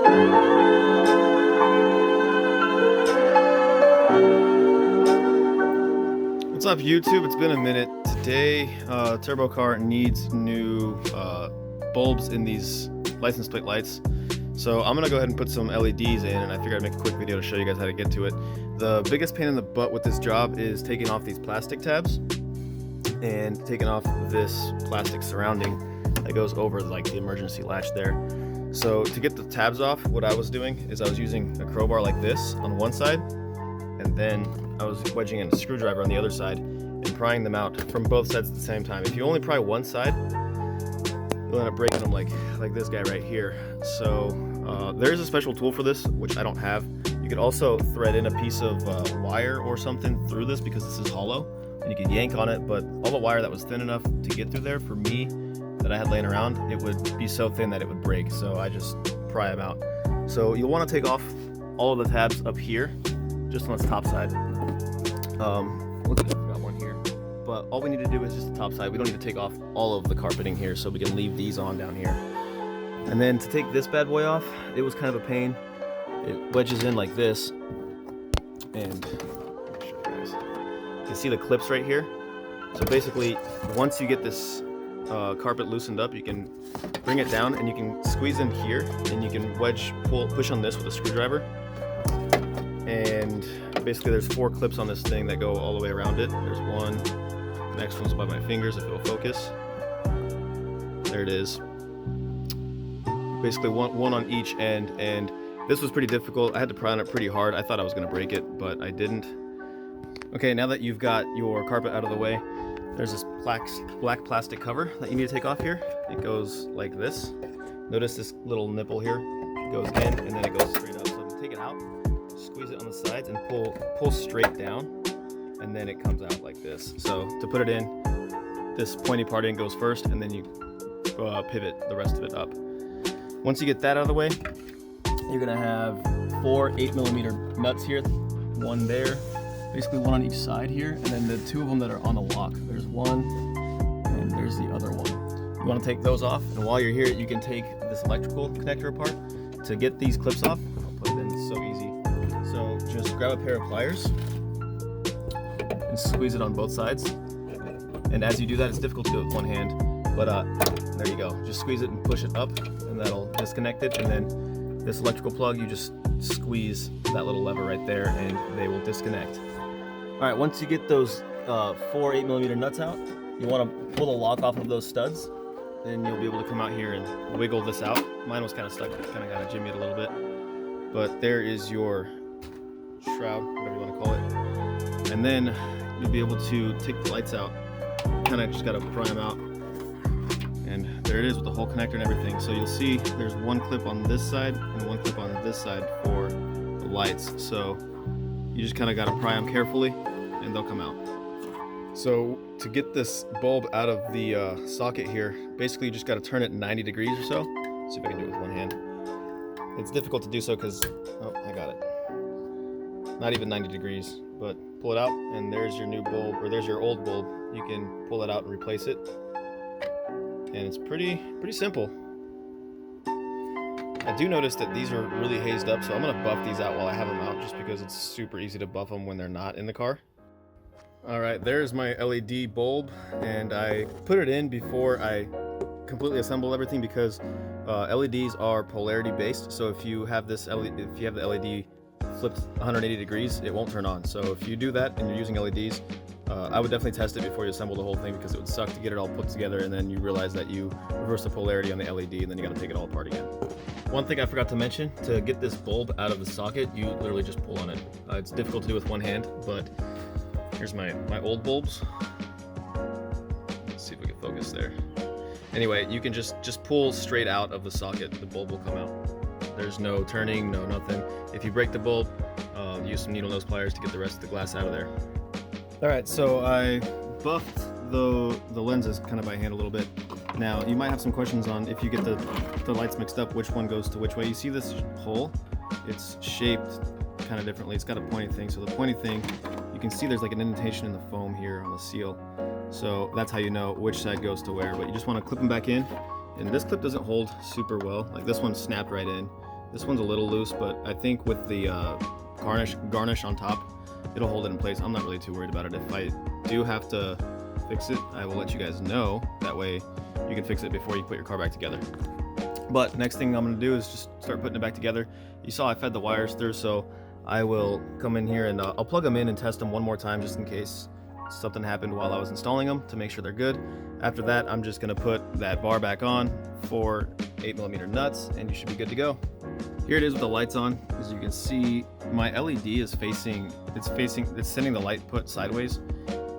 What's up YouTube? It's been a minute. Today, Turbo Car needs new bulbs in these license plate lights. So I'm gonna go ahead and put some LEDs in, and I figured I'd make a quick video to show you guys how to get to it. The biggest pain in the butt with this job is taking off these plastic tabs and taking off this plastic surrounding that goes over like the emergency latch there. So to get the tabs off, what I was doing is I was using a crowbar like this on one side, and then I was wedging in a screwdriver on the other side and prying them out from both sides at the same time. If you only pry one side, you'll end up breaking them like this guy right here. So there's a special tool for this, which I don't have. You could also thread in a piece of wire or something through this because this is hollow, and you can yank on it, but all the wire that was thin enough to get through there for me that I had laying around, it would be so thin that it would break, so I just pry them out. So you'll want to take off all of the tabs up here, just on its top side. Looks like I've got one here, but all we need to do is just the top side. We don't need to take off all of the carpeting here, so we can leave these on down here. And then to take this bad boy off, it was kind of a pain. It wedges in like this, and let me show you guys. You can see the clips right here. So basically, once you get this carpet loosened up, you can bring it down and you can squeeze in here, and you can push on this with a screwdriver. And basically there's 4 clips on this thing that go all the way around it. There's one, the next one's by my fingers if it'll focus. There it is. Basically one on each end, and this was pretty difficult. I had to pry on it pretty hard. I thought I was gonna break it, but I didn't. Okay, now that you've got your carpet out of the way, there's this black plastic cover that you need to take off here. It goes like this. Notice this little nipple here. It goes in and then it goes straight up. So to take it out, squeeze it on the sides and pull straight down, and then it comes out like this. So to put it in, this pointy part in goes first, and then you pivot the rest of it up. Once you get that out of the way, you're gonna have 4 8mm nuts here, one there, basically one on each side here, and then the 2 of them that are on the lock. There's one, and there's the other one. You wanna take those off, and while you're here, you can take this electrical connector apart. To get these clips off, I'll put it in, it's so easy. So just grab a pair of pliers and squeeze it on both sides. And as you do that, it's difficult to do it with one hand, but there you go. Just squeeze it and push it up, and that'll disconnect it. And then this electrical plug, you just squeeze that little lever right there, and they will disconnect. All right, once you get those 4 8mm nuts out, you want to pull the lock off of those studs. Then you'll be able to come out here and wiggle this out. Mine was kind of stuck, kind of got to jimmy it a little bit. But there is your shroud, whatever you want to call it. And then you'll be able to take the lights out. Kind of just got to pry them out. And there it is with the whole connector and everything. So you'll see there's one clip on this side and one clip on this side for the lights. So you just kind of got to pry them carefully and they'll come out. So to get this bulb out of the socket here, basically you just got to turn it 90 degrees or so. Let's see if I can do it with one hand. It's difficult to do so because, oh, I got it. Not even 90 degrees, but pull it out and there's your new bulb, or there's your old bulb. You can pull it out and replace it. And it's pretty simple. I do notice that these are really hazed up, so I'm gonna buff these out while I have them out, just because it's super easy to buff them when they're not in the car. All right, there's my LED bulb, and I put it in before I completely assemble everything because LEDs are polarity based. So if you have this LED, if you have the LED flipped 180 degrees, it won't turn on. So if you do that and you're using LEDs, I would definitely test it before you assemble the whole thing, because it would suck to get it all put together and then you realize that you reverse the polarity on the LED and then you got to take it all apart again. One thing I forgot to mention, to get this bulb out of the socket, you literally just pull on it. It's difficult to do with one hand, but here's my old bulbs. Let's see if we can focus there. Anyway, you can just pull straight out of the socket, the bulb will come out. There's no turning, no nothing. If you break the bulb, use some needle nose pliers to get the rest of the glass out of there. All right, so I buffed the lenses kind of by hand a little bit. Now, you might have some questions on if you get the lights mixed up, which one goes to which way. You see this hole? It's shaped kind of differently. It's got a pointy thing. So the pointy thing, you can see there's like an indentation in the foam here on the seal. So that's how you know which side goes to where. But you just want to clip them back in. And this clip doesn't hold super well. Like this one snapped right in. This one's a little loose, but I think with the garnish on top, it'll hold it in place. I'm not really too worried about it. If I do have to fix it, I will let you guys know. That way you can fix it before you put your car back together. But next thing I'm going to do is just start putting it back together. You saw I fed the wires through, so I will come in here and I'll plug them in and test them one more time just in case something happened while I was installing them to make sure they're good. After that, I'm just going to put that bar back on for 8mm nuts and you should be good to go. Here it is with the lights on. As you can see, my LED is it's sending the light put sideways.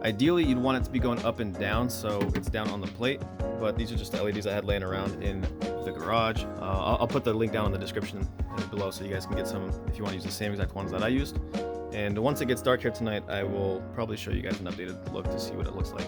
Ideally, you'd want it to be going up and down, so it's down on the plate, but these are just the LEDs I had laying around in the garage. I'll put the link down in the description below so you guys can get some if you want to use the same exact ones that I used. And once it gets dark here tonight, I will probably show you guys an updated look to see what it looks like.